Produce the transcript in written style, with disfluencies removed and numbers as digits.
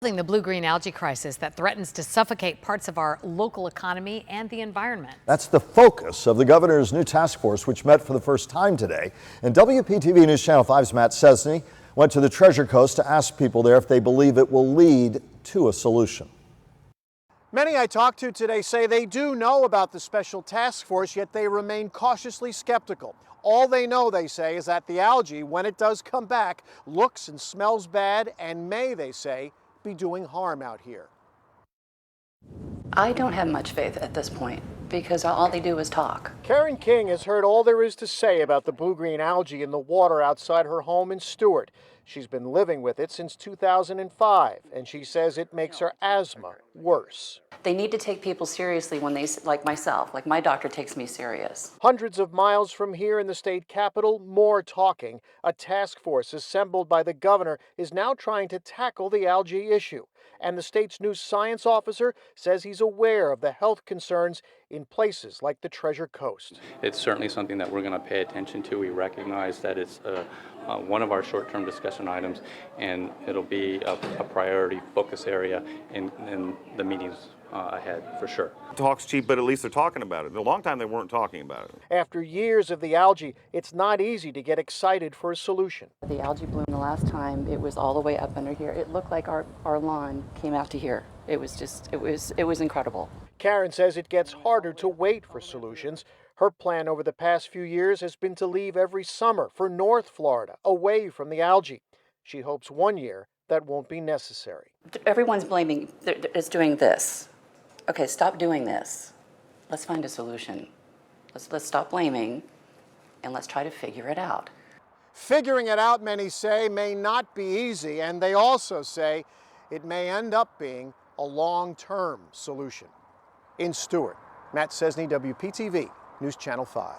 The blue-green algae crisis that threatens to suffocate parts of our local economy and the environment. That's the focus of the governor's new task force, which met for the first time today. And WPTV News Channel 5's Matt Cesney went to the Treasure Coast to ask people there if they believe it will lead to a solution. Many I talked to today say they do know about the special task force, yet they remain cautiously skeptical. All they know, they say, is that the algae, when it does come back, looks and smells bad and may, they say, be doing harm out here. I don't have much faith at this point because all they do is talk. Karen King has heard all there is to say about the blue-green algae in the water outside her home in Stewart. She's been living with it since 2005, and she says it makes her asthma worse. They need to take people seriously when they, like myself, like my doctor takes me serious. Hundreds of miles from here in the state capital, more talking. A task force assembled by the governor is now trying to tackle the algae issue. And the state's new science officer says he's aware of the health concerns in places like the Treasure Coast. It's certainly something that we're going to pay attention to. We recognize that it's one of our short-term discussion items, and it'll be a priority focus area in the meetings ahead, for sure. Talk's cheap, but at least they're talking about it. A long time they weren't talking about it. After years of the algae, it's not easy to get excited for a solution. The algae bloom the last time, it was all the way up under here. It looked like our lawn came out to here. It was just, it was incredible. Karen says it gets harder to wait for solutions. Her plan over the past few years has been to leave every summer for North Florida, away from the algae. She hopes one year that won't be necessary. Everyone's blaming, it's doing this. Okay, stop doing this. Let's find a solution. Let's stop blaming and let's try to figure it out. Figuring it out, many say, may not be easy, and they also say it may end up being a long-term solution. In Stewart, Matt Cesney, WPTV News Channel 5.